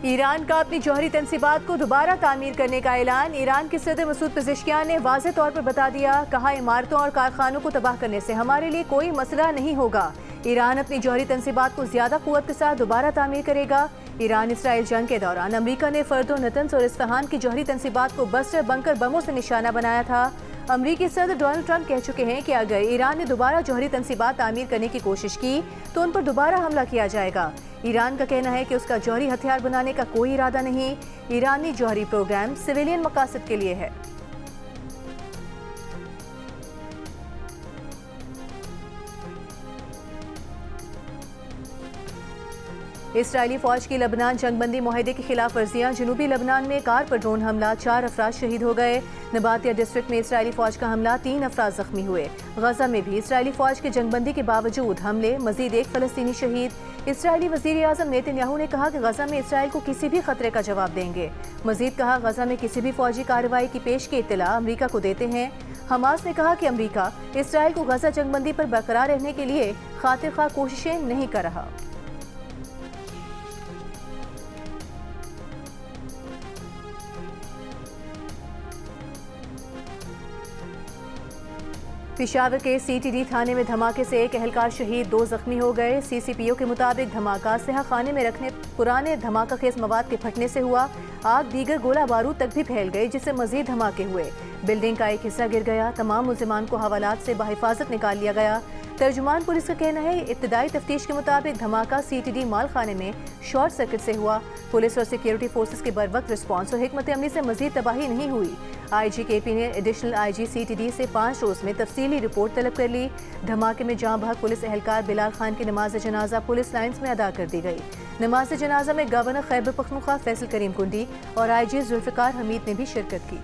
Iran का अपनी जौहरी तंसीबात को दोबारा तामीर करने का ऐलान। ईरान के सदर मसूद पेज़ेश्कियान ने वाज़ेह तौर पर बता दिया, कहा इमारतों और कारखानों को तबाह करने से हमारे लिए कोई मसला नहीं होगा। ईरान अपनी जौहरी तंसीबात को ज्यादा कुव्वत के साथ दोबारा तामीर करेगा। ईरान इसराइल जंग के दौरान अमरीका ने फर्दो, नतन्स और इस्फहान की जौहरी तंसीबात को बस्टर बंकर बमों से निशाना बनाया था। अमरीकी सदर डोनाल्ड ट्रंप कह चुके हैं कि अगर ईरान ने दोबारा जौहरी तंसीबात तामीर करने की कोशिश की तो उन पर दोबारा हमला किया जाएगा। ईरान का कहना है कि उसका जौहरी हथियार बनाने का कोई इरादा नहीं। ईरानी जौहरी प्रोग्राम सिविलियन मकासद के लिए है। इसराइली फौज की लबनान जंगबंदी मुआहदे की खिलाफ वर्जियां। जनूबी लबनान में कार पर ड्रोन हमला, 4 अफराद शहीद हो गए। नबातिया डिस्ट्रिक्ट में इसराइली फौज का हमला, 3 अफराद जख्मी हुए। गजा में भी इसराइली फौज की जंगबंदी के बावजूद हमले, मजीद 1 फलस्तीनी शहीद। इसराइली वजीर आज़म नेतन्याहू ने कहा कि गजा में इसराइल को किसी भी खतरे का जवाब देंगे। मजीद कहा, गजा में किसी भी फौजी कार्रवाई की पेश की इत्तला अमरीका को देते हैं। हमास ने कहा कि अमरीका इसराइल को गजा जंगबंदी पर बरकरार रहने के लिए खातिर खा कोशिशें नहीं कर रहा। पेशावर के CTD थाने में धमाके से 1 एहलकार शहीद, 2 जख्मी हो गए। CCPO के मुताबिक धमाका सिहा खाने में रखने पुराने धमाका खेज मवाद के फटने से हुआ। आग दीगर गोला बारूद तक भी फैल गई, जिससे मजीद धमाके हुए। बिल्डिंग का एक हिस्सा गिर गया। तमाम मुल्जिमान को हवालात से बाहिफाजत निकाल लिया गया। तर्जुमान पुलिस का कहना है, इब्तदाई तफ्तीश के मुताबिक धमाका CTD माल खाने में शॉर्ट सर्किट से हुआ। पुलिस और सिक्योरिटी फोर्सेस के बरवक्त रिस्पॉन्स और हिकमत अमली से मजीद तबाही नहीं हुई। IG KP ने एडिशनल IG CTD से 5 रोज में तफसीली रिपोर्ट तलब कर ली। धमाके में जाँ बहक पुलिस एहलकार बिलाल खान की नमाज जनाजा पुलिस लाइन्स में अदा कर दी गई। नमाज जनाजा में गवर्नर खैबर पख्तूनख्वा फैसल करीम कुंडी और IG जुल्फिकार हमीद ने भी शिरकत की।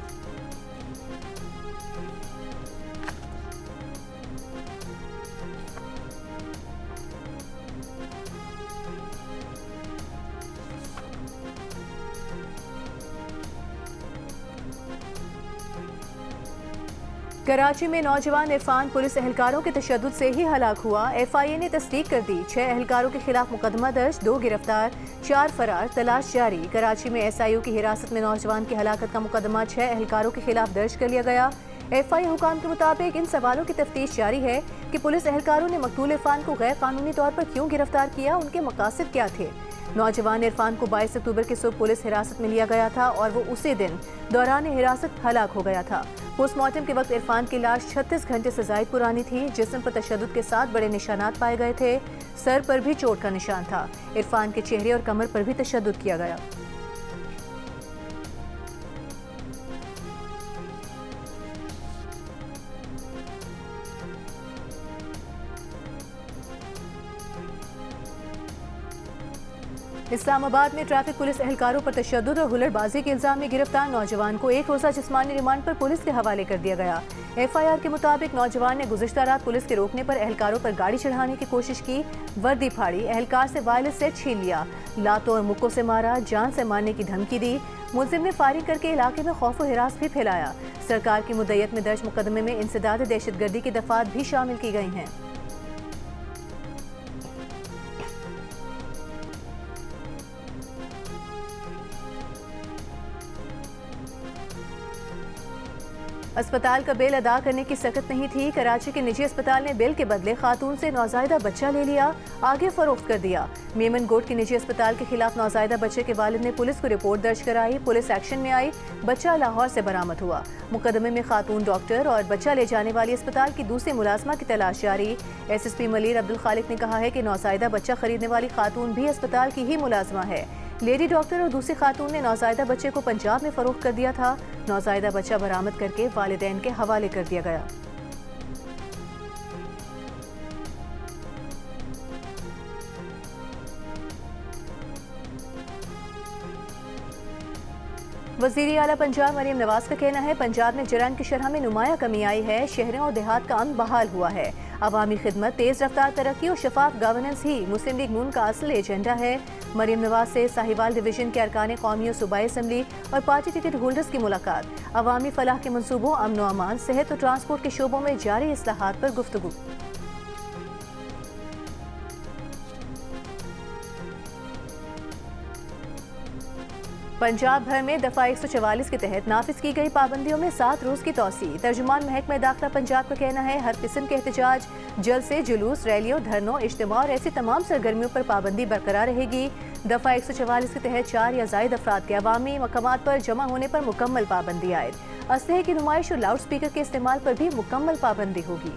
कराची में नौजवान इरफान पुलिस एहलकारों के तशद्दुद से ही हलाक हुआ। FIA ने तस्दीक कर दी। 6 एहलकारों के खिलाफ मुकदमा दर्ज, 2 गिरफ्तार, 4 फरार, तलाश जारी। कराची में SIO की हिरासत में नौजवान की हलाकत का मुकदमा 6 एहलकारों के खिलाफ दर्ज कर लिया गया। FIA हुकाम के मुताबिक इन सवालों की तफ्तीश जारी है कि पुलिस एहलकारों ने मकतूल इरफान को गैर कानूनी तौर पर क्यों गिरफ्तार किया, उनके मकासद क्या थे। नौजवान इरफान को 22 अक्टूबर की सुबह पुलिस हिरासत में लिया गया था और वो उसी दिन दौरान हिरासत हलाक हो गया था। पोस्टमार्टम के वक्त इरफान की लाश 36 घंटे से जायद पुरानी थी। जिस्म पर तशद्दुद के 7 बड़े निशानात पाए गए थे। सर पर भी चोट का निशान था। इरफान के चेहरे और कमर पर भी तशद्दुद किया गया। इस्लामाबाद में ट्रैफिक पुलिस एहलकारों पर तशद्दुद और हुल्लड़बाजी के इल्जाम में गिरफ्तार नौजवान को 1 रोज़ा जिस्मानी रिमांड पर पुलिस के हवाले कर दिया गया। FIR के मुताबिक नौजवान ने गुज़िश्ता रात पुलिस के रोकने पर एहलकारों पर गाड़ी चढ़ाने की कोशिश की, वर्दी फाड़ी, एहलकार से वायरलेस सेट छीन लिया, लातों और मुक्कों से मारा, जान से मारने की धमकी दी। मुलजिम ने फायरिंग करके इलाके में खौफ और हिरास भी फैलाया। सरकार की मुद्दत में दर्ज मुकदमे में इंसदाद दहशतगर्दी की दफात भी शामिल की गई हैं। अस्पताल का बिल अदा करने की सकत नहीं थी। कराची के निजी अस्पताल ने बिल के बदले खातून से नौजायदा बच्चा ले लिया, आगे फरोख्त कर दिया। मेमन गोट के निजी अस्पताल के खिलाफ नौजायदा बच्चे के वालिद ने पुलिस को रिपोर्ट दर्ज कराई। पुलिस एक्शन में आई। बच्चा लाहौर से बरामद हुआ। मुकदमे में खातून डॉक्टर और बच्चा ले जाने वाली अस्पताल की दूसरी मुलाजमा की तलाश जारी। SSP मलीर अब्दुल खालिक ने कहा है कि नौजायदा बच्चा खरीदने वाली खातून भी अस्पताल की ही मुलाजमा है। लेडी डॉक्टर और दूसरी खातून ने नौजायदा बच्चे को पंजाब में फरोख्त कर दिया था। नौजायदा बच्चा बरामद करके वालिदैन के हवाले कर दिया गया। वज़ीर आला पंजाब मरीम नवाज का कहना है, पंजाब में जराइम की शरह में नुमाया कमी आई है। शहरों और देहात का अमन बहाल हुआ है। अवामी खिदमत, तेज रफ्तार तरक्की और शफाफ गवर्नेंस ही मुस्लिम लीग नून का असल एजेंडा है। मरीम नवाज से साहिवाल डिवीजन के अरकान कौमी और सूबाई असम्बली और पार्टी टिकट होल्डर्स की मुलाकात। अवामी फलाह के मनसूबों, अमन व अमान, सेहत और ट्रांसपोर्ट के शोबों में जारी इस्लाहात पर गुफ्तगू। पंजाब भर में दफा 144 के तहत नाफिज की गई पाबंदियों में 7 रोज की तौसी। तर्जुमान महकमा दाखिला पंजाब का कहना है हर किस्म के एहतजाज, जलसे, जुलूस, रैलियों, धरनों, इज्तिमा और ऐसी तमाम सरगर्मियों पर पाबंदी बरकरार रहेगी। दफा 144 के तहत 4 या ज़ायद अफराद के अवामी मकामात पर जमा होने पर मुकम्मल पाबंदी आयद। असलहे की नुमाइश और लाउड स्पीकर के इस्तेमाल पर भी मुकम्मल पाबंदी होगी।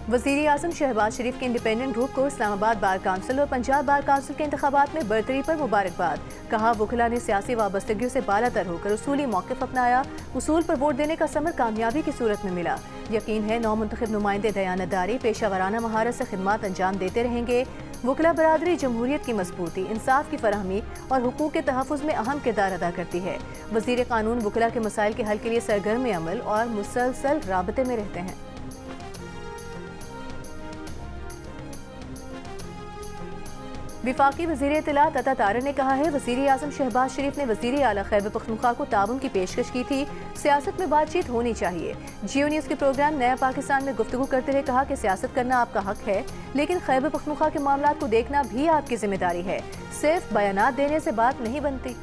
वज़ीर आज़म शहबाज शरीफ के इंडिपेंडेंट ग्रुप को इस्लामाबाद बार काउंसिल और पंजाब बार काउंसिल के इंतखाबात में बरतरी पर मुबारकबाद। कहा वुकला ने सियासी वाबस्तगियों से बालातर होकर उसूली मौक़िफ़ अपनाया। उसूल पर वोट देने का समर कामयाबी की सूरत में मिला। यकीन है नौ मुंतखब नुमाइंदे दयानतदारी, पेशावराना महारत से खिदमत अंजाम देते रहेंगे। वुकला बरादरी जमहूरियत की मजबूती, इंसाफ की फराहमी और हुकूक के तहफ़्फ़ुज़ में अहम किरदार अदा करती है। वज़ीर कानून वुकला के मसाइल के हल के लिए सरगर्म अमल और मुसलसल राबते में रहते हैं। विफाकी वज़ीर इत्तलात अता तारर ने कहा है वज़ीर आज़म शहबाज शरीफ ने वज़ीर आला खैबर पख्तूनख्वा को ताउन की पेशकश की थी। सियासत में बातचीत होनी चाहिए। जियो न्यूज़ के प्रोग्राम नया पाकिस्तान में गुफ्तगू करते हुए कहा कि सियासत करना आपका हक है, लेकिन खैबर पख्तूनख्वा के मामलात को देखना भी आपकी जिम्मेदारी है। सिर्फ बयानात देने से बात नहीं बनती।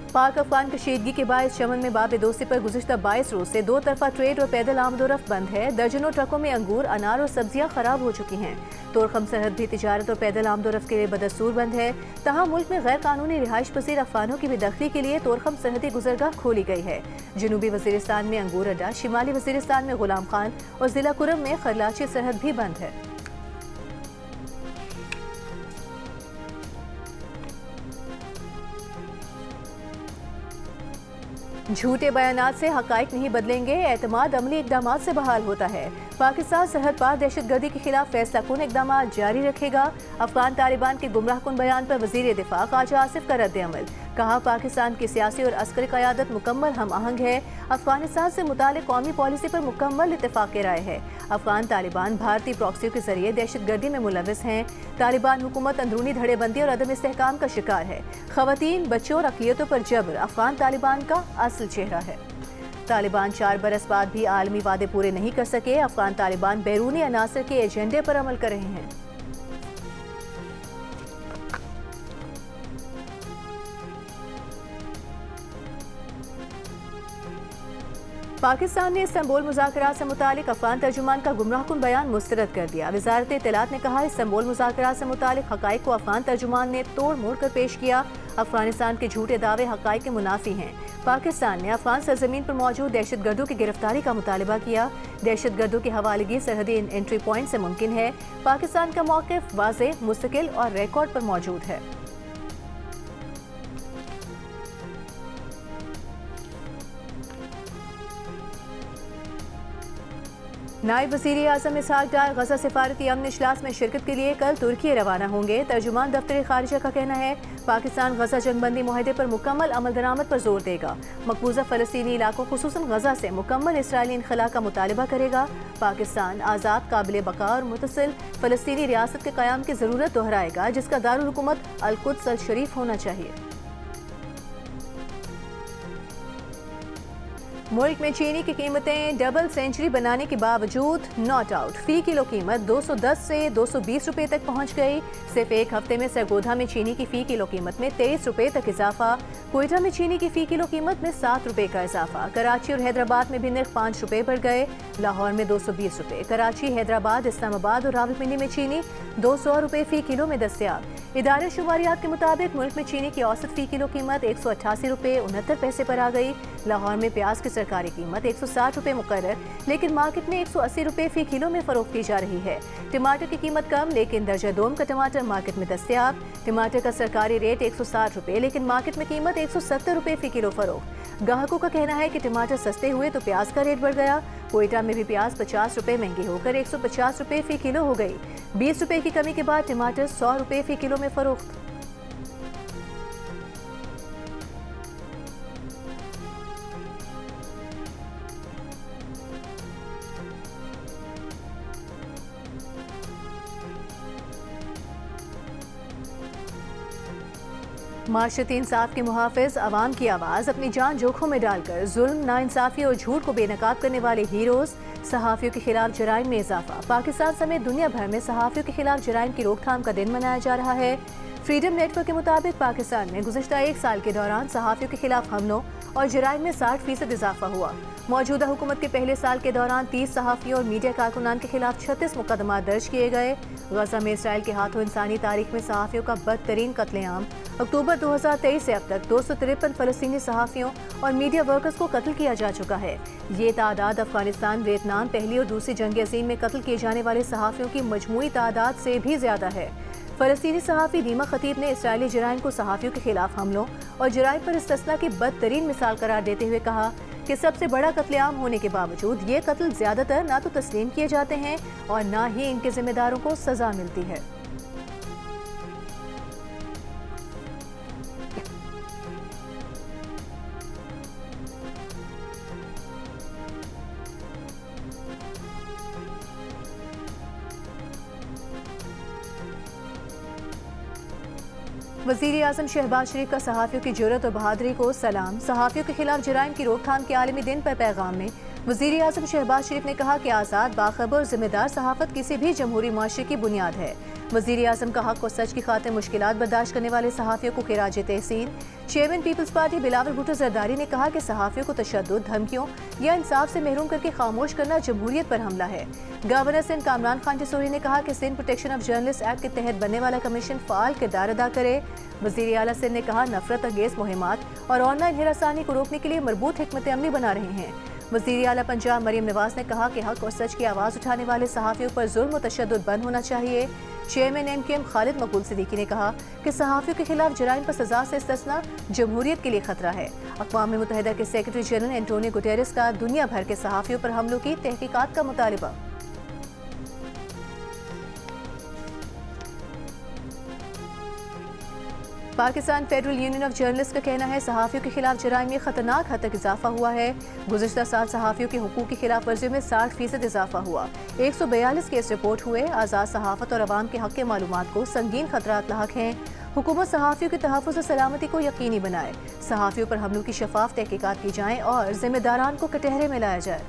पाक अफगान कशीदगी के बायस चमन में बाब दोस्ती पर गुज़िश्ता 22 रोज से 2 तरफा ट्रेड और पैदल आमदोरफ्त बंद है। दर्जनों ट्रकों में अंगूर, अनार और सब्जियां खराब हो चुकी हैं। तोरखम सरहद भी तिजारत और पैदल आमदोरफ्त के लिए बदस्तूर बंद है। तहां मुल्क में गैर कानूनी रिहाइश पसीर अफगानों की बेदखली के लिए तोरखम सरहदी गुजरगाह खोली गई है। जनूबी वजीरिस्तान में अंगूर अड्डा, शिमाली वजीरिस्तान में गुलाम खान और जिला कुरम में खरलाची सरहद भी बंद है। झूठे बयानात से हकाइक नहीं बदलेंगे, एतमाद अमली इकदामात से बहाल होता है। पाकिस्तान सरहद पार दहशतगर्दी के खिलाफ फैसला कुन इकदाम जारी रखेगा। अफगान तालिबान के गुमराह कुन बयान पर वजीर दिफा ख्वाजा आसिफ का रद्द अमल। कहा पाकिस्तान की सियासी और अस्करी क़यादत मुकम्मल हम आहंग है। अफगानिस्तान से मुताल्लिक़ कौमी पॉलिसी पर मुकम्मल इत्तेफाक राय है। अफगान तालिबान भारतीय प्रॉक्सियों के जरिए दहशतगर्दी में मुलविस हैं। तालिबान हुकूमत अंदरूनी धड़ेबंदी और अदम इस्तेहकाम का शिकार है। ख़वातीन, बच्चों और अक़लियतों पर जबर अफगान तालिबान का असल चेहरा है। तालिबान 4 बरस बाद भी आलमी वादे पूरे नहीं कर सके। अफगान तालिबान बैरूनी अनासर के एजेंडे पर अमल कर रहे हैं। पाकिस्तान ने इस्तांबुल मुज़ाकरात से मुतालिक अफगान तर्जुमान का गुमराहकुन बयान मुस्तरद कर दिया। वज़ारत इत्तलात ने कहा इस्तांबुल मुज़ाकरात से मुतालिक हक़ाइक़ को अफगान तर्जुमान ने तोड़ मोड़ कर पेश किया। अफगानिस्तान के झूठे दावे हक़ाइक़ के मुनाफी हैं। पाकिस्तान ने अफगान सरजमीन पर मौजूद दहशतगर्दों की गिरफ्तारी का मुतालबा किया। दहशतगर्दों की हवालगी सरहदी एंट्री पॉइंट से मुमकिन है। पाकिस्तान का मौक़िफ़ वाज़ेह, मुस्तकिल और रिकॉर्ड पर मौजूद है। नायब वज़ीर आज़म इसहाक़ डार गज़ा सिफारती अमन इजलास में शिरकत के लिए कल तुर्की रवाना होंगे। तर्जुमान दफ्तर ख़ारिजा का कहना है पाकिस्तान गज़ा जंगबंदी मुआहदे पर मुकम्मल अमल दरामद पर जोर देगा। मकबूजा फ़लस्तीनी इलाकों खुसूसन गज़ा से मुकम्मल इसराइली इनखला का मुतालबा करेगा। पाकिस्तान आज़ाद, काबिल बका और मुतसिल फ़लस्तीनी रियासत के क़याम की ज़रूरत दोहराएगा, जिसका दारुल हुकूमत अल-कुद्स अल-शरीफ होना चाहिए। मुल्क में चीनी की कीमतें डबल सेंचुरी बनाने के बावजूद नॉट आउट। फी किलो कीमत 210 से 220 रुपये तक पहुंच गई। सिर्फ एक हफ्ते में सरगोधा में चीनी की फी किलो कीमत में 23 रुपये तक इजाफा। कोयटा में चीनी की फी किलो कीमत में 7 रुपये का इजाफा। कराची और हैदराबाद में भी नर्ख 5 रुपये बढ़ गए। लाहौर में 220 रुपये। कराची, हैदराबाद, इस्लामाबाद और रावलपिंडी में चीनी 200 रुपये फी किलो में दस्तयाब। इदारे शुमारियात के मुताबिक मुल्क में चीनी की औसत फी किलो कीमत 188 रुपये 69 पैसे पर आ गई। लाहौर में प्याज की सरकारी कीमत 160 रुपये मुकर्रर, लेकिन मार्केट में 180 रुपये फी किलो में फरोख्त की जा रही है। टमाटर की कीमत कम, लेकिन दर्जा दोम का टमाटर मार्केट में दस्तयाब। टमाटर का सरकारी रेट 160 रुपये, लेकिन मार्केट में कीमत 170 रुपये फी किलो फरोख्त। ग्राहकों का कहना है कि टमाटर सस्ते हुए तो प्याज का रेट बढ़ गया। कोयटा में भी प्याज 50 रुपये महंगी होकर 150 रुपये फी किलो हो गई। 20 रुपये की कमी के बाद टमाटर 100 रुपये फी किलो में फरोख्त। माशरती इंसाफ के मुहाफिज अवाम की आवाज़ अपनी जान जोखों में डालकर जुल्म, नाइंसाफी और झूठ को बेनकाब करने वाले हीरोज, सहाफ़ियों के खिलाफ जराइम में इजाफा। पाकिस्तान समेत दुनिया भर में सहाफ़ियों के खिलाफ जराइम की रोकथाम का दिन मनाया जा रहा है। फ्रीडम नेटवर्क के मुताबिक पाकिस्तान में गुज़िश्ता एक साल के दौरान सहाफ़ियों के खिलाफ हमलों और जराइम में 60% इजाफा हुआ। मौजूदा हुकूमत के पहले साल के दौरान 30 सहाफ़ियों और मीडिया कारकुनान के खिलाफ 36 मुकदमा दर्ज किए गए। गजा में इसराइल के हाथों इंसानी तारीख में सहाफ़ियों का बदतरीन कत्लेआम। अक्टूबर 2023 से अब तक 253 फ़लस्तीनी सहाफ़ियों और मीडिया वर्कर्स को कत्ल किया जा चुका है। ये तादाद अफगानिस्तान, वियतनाम, पहली और दूसरी जंग अज़ीम में कत्ल किए जाने वाले सहाफ़ियों की मजमूई तादाद से भी ज़्यादा है। फ़लस्तीनी सहाफ़ी दीमा खतीब ने इसराइली जराइम को सहाफ़ियों के खिलाफ हमलों और जराइम पर इस्तिस्ना की बदतरीन मिसाल करार देते हुए कहा कि सबसे बड़ा कत्लेआम होने के बावजूद ये कत्ल ज़्यादातर ना तो तस्लीम किए जाते हैं और ना ही इनके जिम्मेदारों को सज़ा मिलती है। वज़ीर आज़म शहबाज शरीफ का सहाफ़ियों की जुर्रत और बहादुरी को सलाम। सहाफ़ियों के खिलाफ जराइम की रोकथाम के आलमी दिन पर पैगाम में वज़ीर आज़म शहबाज शरीफ ने कहा कि आज़ाद, बाखबर और जिम्मेदार सहाफ़त किसी भी जमहूरी माशरे की बुनियाद है। वज़ीर आज़म का हक़ और सच की खातिर मुश्किलात बर्दाश्त करने वाले सहाफ़ियों को खिराज तहसीन। Chairman Peoples Party Bilawal Bhutto Zardari ने कहा कि सहाफ़ियों को तशद्दुद, धमकियों या इंसाफ से महरूम करके खामोश करना जमहूरियत पर हमला है। गवर्नर सिंध कामरान खान जसोरी ने कहा कि Sindh protection of journalist act के तहत बनने वाला कमीशन फ़ाल किरदार अदा करे। वज़ीर आला सिंध ने कहा नफरत अंगेज़ मुहिमात और ऑनलाइन हिरासानी को रोकने के लिए मरबूत हिकमत अमली बना रहे हैं। वज़ीर आला पंजाब मरियम नवाज ने कहा कि हक़ और सच की आवाज़ उठाने वाले सहाफ़ियों पर जुल्म और तशद्दुद बंद होना चाहिए। चेयरमैन MKM खालिद मकबूल सिद्दीकी ने कहा कि सहाफ़ियों के खिलाफ जराइम पर सज़ा से इस्तिस्ना जमहूरियत के लिए खतरा है। अक़वाम मुत्तहिदा के सेक्रेटरी जनरल एंटोनियो गुटेरेस का दुनिया भर के सहाफ़ियों पर हमलों की तहकीकात का मुतालिबा। Pakistan Federal Union of Journalist का कहना है सहाफ़ियों के खिलाफ जराइम में खतरनाक हद तक इजाफा हुआ है। गुज़िश्ता साल सहाफ़ियों के हुकूक की खिलाफ वर्जी में 60% इजाफा हुआ। 142 केस रिपोर्ट हुए। आज़ाद सहाफ़त और अवाम के हक़ के मालूमात को संगीन खतरात लाहक हैं। हुकूमत सहाफ़ियों के तहफ़्फ़ुज़ और सलामती को यकीनी बनाए। सहाफ़ियों पर हमलों की शफाफ तहकीकात की जाए और जिम्मेदारान को कटहरे में लाया जाए।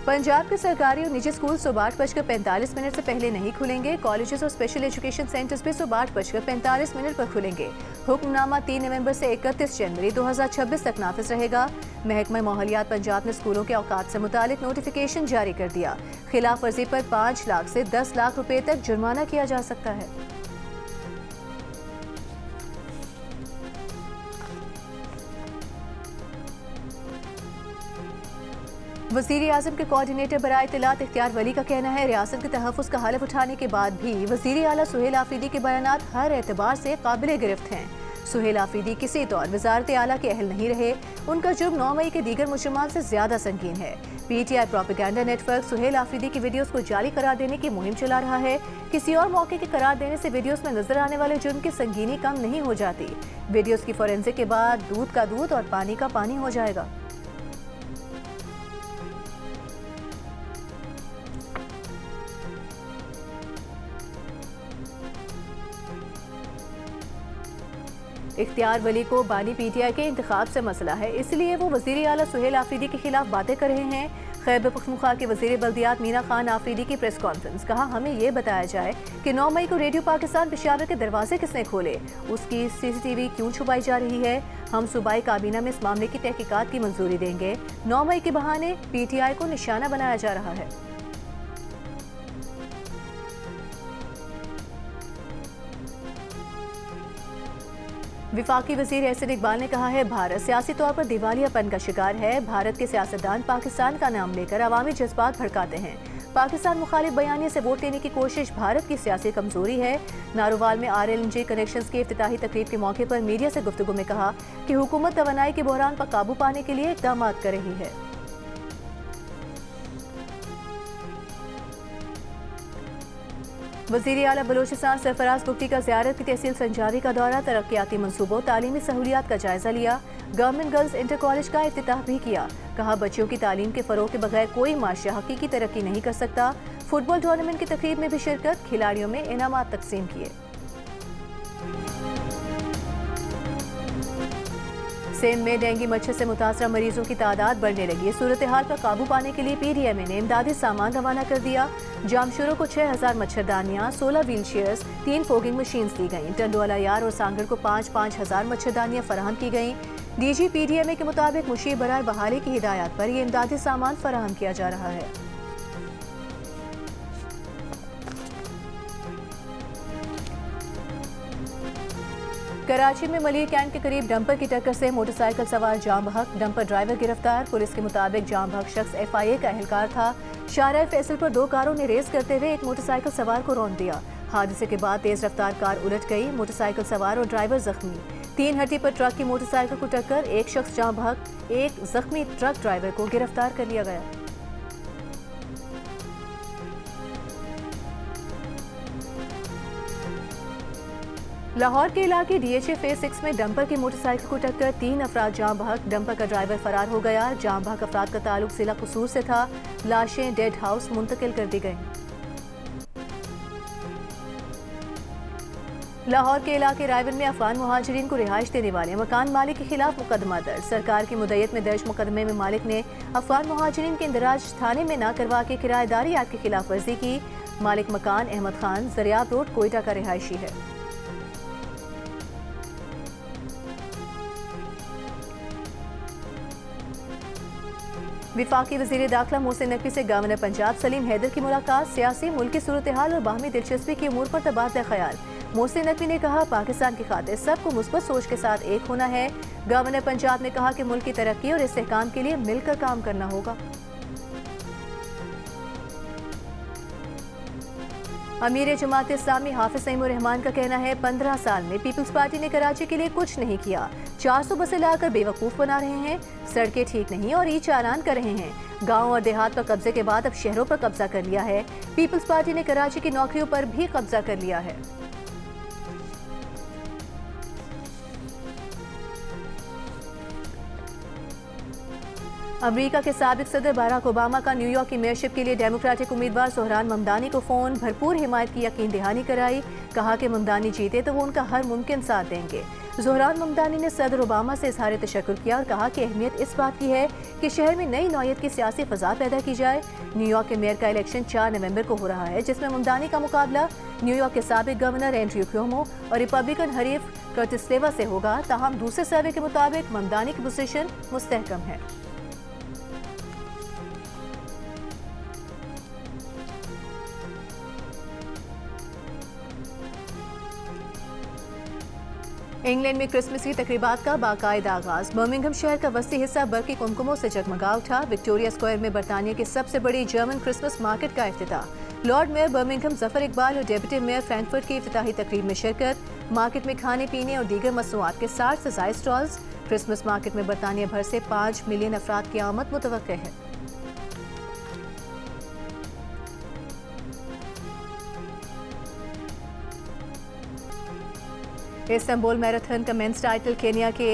पंजाब के सरकारी और निजी स्कूल सुबह 8:45 से पहले नहीं खुलेंगे। कॉलेजेस और स्पेशल एजुकेशन सेंटर्स भी सुबह 8:45 पर खुलेंगे। हुक्मनामा 3 नवंबर से 31 जनवरी 2026 तक नाफिज रहेगा। महकमा माहौलियात पंजाब ने स्कूलों के औकात से मुतालिक नोटिफिकेशन जारी कर दिया। खिलाफ वर्जी पर 5 लाख से 10 लाख रुपए तक जुर्माना किया जा सकता है। वज़ीर आज़म के कोऑर्डिनेटर बराए इत्तलात इख्तियार वली का कहना है रियासत के तहफ़्फ़ुज़ का हलफ उठाने के बाद भी वज़ीर आला सुहेल आफरीदी के बयानात हर एतबार से काबिल गिरफ्त हैं। सुहेल आफरीदी किसी तौर वज़ारत आला के अहल नहीं रहे। उनका जुर्म 9 मई के दीगर मुजरिमान से ज़्यादा संगीन है। PTI propaganda network Suhail Afridi की वीडियोस को जाली करार देने की मुहिम चला रहा है। किसी और मौके के करार देने से वीडियोस में नजर आने वाले जुर्म की संगीनी कम नहीं हो जाती। वीडियोस की फोरेंसिक के बाद दूध का दूध और पानी का पानी हो जाएगा। इख्तियार वली को बानी PTI के इंतखाब से मसला है, इसलिए वो वज़ीर आला सुहेल आफरीदी के खिलाफ बातें कर रहे हैं। खैबर पख्तूनख्वा के वज़ीर बल्दियात मीना खान आफरीदी की प्रेस कॉन्फ्रेंस। कहा हमें ये बताया जाए कि 9 मई को रेडियो पाकिस्तान पेशावर के दरवाजे किसने खोले, उसकी CCTV क्यों छुपाई जा रही है। हम सूबाई काबीना में इस मामले की तहकीकात की मंजूरी देंगे। 9 मई के बहाने PTI को निशाना बनाया जा रहा है। विफाकी वज़ीर एहसन इकबाल ने कहा है भारत सियासी तौर पर दिवालियापन का शिकार है। भारत के सियासतदान पाकिस्तान का नाम लेकर अवामी जज्बात भड़काते हैं। पाकिस्तान मुखालिफ बयानिए से वोट लेने की कोशिश भारत की सियासी कमजोरी है। नारोवाल में RLNG कनेक्शंस की इफ्तिताही तकरीब के मौके पर मीडिया से गुफ्तगू में कहा कि हुकूमत तवानाई के बहरान पर काबू पाने के लिए इक़दाम कर रही है। वज़ीर आला बलोचिस्तान सरफराज बुगटी का ज़ियारत की तहसील संजारी का दौरा, तरक्याती मनसूबों, तालीमी सहूलियात का जायजा लिया। गवर्नमेंट गर्ल्स इंटर कॉलेज का इफ्तिताह भी किया। कहा बच्चियों की तालीम के फरोग के बगैर कोई माशरा हकीकी तरक्की नहीं कर सकता। फुटबॉल टूर्नामेंट की तकरीब में भी शिरकत, खिलाड़ियों में इनामात तकसीम किए। सिंध में डेंगू मच्छर से मुतासरा मरीजों की तादाद बढ़ने लगी। सूरत हाल पर काबू पाने के लिए PDMA ने इमदादी सामान रवाना कर दिया। जामशुरों को 6000 मच्छरदानियां, 16 व्हील चेयर्स, 3 फोगिंग मशीन्स दी गईं। टंडोला यार और सांगड़ को 5-5 हज़ार मच्छरदानियां फराहम की गईं। DG PDMA के मुताबिक मुशीब बराए बहाली की हिदायत पर यह इमदादी सामान फराहम किया जा रहा है। कराची में मलिर कैंट के करीब डंपर की टक्कर से मोटरसाइकिल सवार जाम बहक, डंपर ड्राइवर गिरफ्तार। पुलिस के मुताबिक जाम बहक शख्स FIA का एहलकार था। शाहराह फैसल पर 2 कारों ने रेस करते हुए एक मोटरसाइकिल सवार को रौंद दिया। हादसे के बाद तेज रफ्तार कार उलट गई। मोटरसाइकिल सवार और ड्राइवर जख्मी। 3 हट्टी पर ट्रक की मोटरसाइकिल को टक्कर, एक शख्स जाम बहक, एक जख्मी ट्रक ड्राइवर को गिरफ्तार कर लिया गया। लाहौर के इलाके DHA फेज 6 में डंपर की मोटरसाइकिल को टक्कर, 3 अफराद जाम बहक, डंपर का ड्राइवर फरार हो गया। जाम बहक अफराद का ताल्लुक जिला कसूर से था। लाशें डेड हाउस मुंतकिल कर दी गईं। लाहौर के इलाके रायवन में अफगान मुहाजिरीन को रिहाइश देने वाले मकान मालिक के खिलाफ मुकदमा दर्ज। सरकार की मुद्दत में दर्ज मुकदमे में मालिक ने अफगान मुहाजिरीन के इंदराज थाने में न करवा के किराएदारी एक्ट की खिलाफ वर्जी की। मालिक मकान अहमद खान जरियाब रोड कोयटा का रिहायशी है। विफाकी वज़ीर दाखिला मोहसिन नकवी से गवर्नर पंजाब सलीम हैदर की मुलाकात। सियासी मुल्की सूरत हाल और बाहमी दिलचस्पी की उमूर पर तबादला ख्याल। मोहसिन नकवी ने कहा पाकिस्तान की खातिर सबको मुस्बत सोच के साथ एक होना है। गवर्नर पंजाब ने कहा कि मुल्क की तरक्की और इस्तेहकाम के लिए मिलकर काम करना होगा। अमीर जमात इस्लामी हाफिज सईमुर रहमान का कहना है 15 साल में पीपल्स पार्टी ने कराची के लिए कुछ नहीं किया। 400 बसें लाकर बेवकूफ़ बना रहे हैं, सड़कें ठीक नहीं और ई चालान कर रहे हैं। गांव और देहात पर कब्जे के बाद अब शहरों पर कब्जा कर लिया है। पीपल्स पार्टी ने कराची की नौकरियों पर भी कब्जा कर लिया है। अमेरिका के साबिक सदर बराक ओबामा का न्यूयॉर्क की मेयरशिप के लिए डेमोक्रेटिक उम्मीदवार जोहरान ममदानी को फोन, भरपूर हिमायत की यकीन दहानी कराई। कहा कि ममदानी जीते तो वो उनका हर मुमकिन साथ देंगे। जोहरान ममदानी ने सदर ओबामा से इजहार तशक्कुर किया और कहा कि अहमियत इस बात की है कि शहर में नई नौयत की सियासी फजा पैदा की जाए। न्यूयॉर्क के मेयर का इलेक्शन 4 नवंबर को हो रहा है, जिसमें ममदानी का मुकाबला न्यूयॉर्क के साबिक गवर्नर एंड्रयू क्यूमो और रिपब्लिकन हरीफ कर्टिस लेवा से होगा। ताहम दूसरे सर्वे के मुताबिक ममदानी की पोजीशन मुस्तहकम है। इंग्लैंड में क्रिसमस की तकरीबात का बाकायदा आगाज। बर्मिंघम शहर का वस्ती हिस्सा बरकी कुमकुमों से जगमगा उठा। विक्टोरिया स्क्वायर में बरतानिया की सबसे बड़ी जर्मन क्रिसमस मार्केट का इफ्तिताह। Lord Mayor Birmingham Zafar Iqbal और डेप्यूटी मेयर फ्रैंकफर्ट की इफ्तिताही तकरीब में शिरकत। मार्केट में खाने पीने और दीगर मसनूआत के 60 से ज़ायद स्टॉल्स। क्रिसमस मार्केट में बरतानिया भर से 5 मिलियन अफराद की आमद मुतवक्के है। इस्तांबुल मैराथन का मेंस टाइटल केनिया के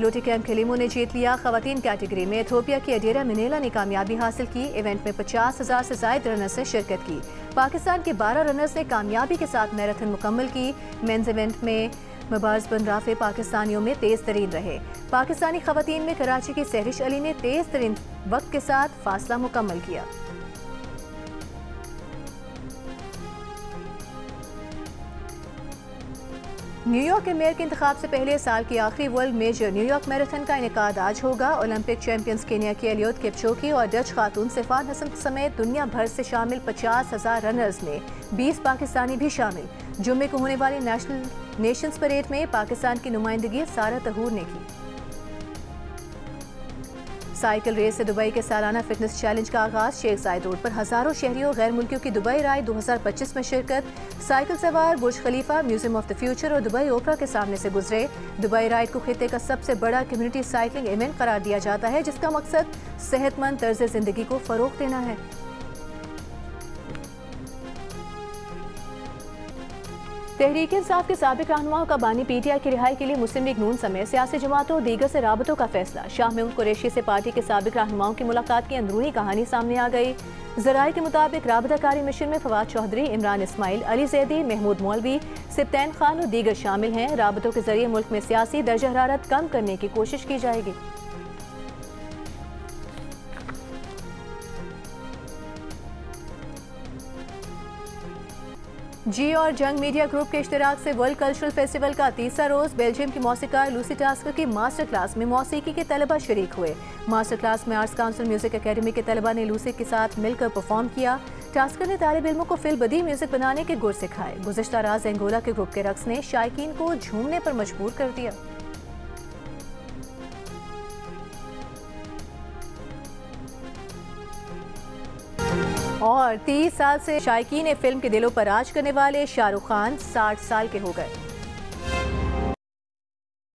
लोटिकैम खलीमो ने जीत लिया। खवातीन कैटेगरी में इथियोपिया की अडेरा मिनेला ने कामयाबी हासिल की। इवेंट में 50,000 से ज़ायद रनर्स ने शिरकत की। पाकिस्तान के 12 रनर्स ने कामयाबी के साथ मैराथन मुकम्मल की। मेंस इवेंट में मबाज बन राफे पाकिस्तानियों में तेज तरीन रहे। पाकिस्तानी खवातीन में कराची की सहरिश अली ने तेज तरीन वक्त के साथ फासला मुकम्मल किया। न्यूयॉर्क के मेयर के इंतखाब से पहले साल की आखिरी वर्ल्ड मेजर न्यूयॉर्क मैराथन का इनेकाद आज होगा। ओलंपिक चैंपियंस केनिया की एलियोट किपचोगी और डच खातून सिफान हसन समेत दुनिया भर से शामिल 50,000 रनर्स में 20 पाकिस्तानी भी शामिल। जुम्मे को होने वाली नेशंस परेड में पाकिस्तान की नुमाइंदगी सारा तहूर ने की। साइकिल रेस से दुबई के सालाना फिटनेस चैलेंज का आगाज। शेख जायद रोड पर हजारों शहरियों गैर मुल्कियों की दुबई राइड 2025 में शिरकत। साइकिल सवार बुर्ज खलीफा, म्यूजियम ऑफ द फ्यूचर और दुबई ओपरा के सामने से गुजरे। दुबई राइड को खित्ते का सबसे बड़ा कम्युनिटी साइकिलिंग इवेंट करार दिया जाता है, जिसका मकसद सेहतमंद तर्ज जिंदगी को फरोग देना है। तहरीक इंसाफ के साबिक रहनुमाओं का बानी PTI की रिहाई के लिए मुस्लिम लीग नून समेत सियासी जमातों और दीगर से राबतों का फैसला। शाह महमूद कुरैशी से पार्टी के साबिक रहनुमाओं की मुलाकात की अंदरूनी कहानी सामने आ गई। ज़राए के मुताबिक राबताकारी मिशन में फवाद चौधरी, इमरान इस्माइल, अली जैदी, महमूद मौलवी, सिब्तैन खान और दीगर शामिल हैं। राबतों के जरिए मुल्क में सियासी दर्जा हरारत कम करने की कोशिश की जाएगी। जी और जंग मीडिया ग्रुप के इश्तिराक से वर्ल्ड कल्चरल फेस्टिवल का तीसरा रोज बेल्जियम की मौसीकार लूसी टास्कर की मास्टर क्लास में मौसीकी के तलबा शरीक हुए। मास्टर क्लास में आर्ट्स काउंसिल म्यूजिक एकेडमी के तलबा ने लूसी के साथ मिलकर परफॉर्म किया। टास्कर ने तालिब इल्मों को फिल बदी म्यूजिक बनाने के गुर सिखाए। गुज़िश्ता रात एंगोला के ग्रुप के रक्स ने शायकीन को झूमने पर मजबूर कर दिया। और 30 साल से शायकीन फिल्म के दिलों पर राज करने वाले शाहरुख खान 60 साल के हो गए।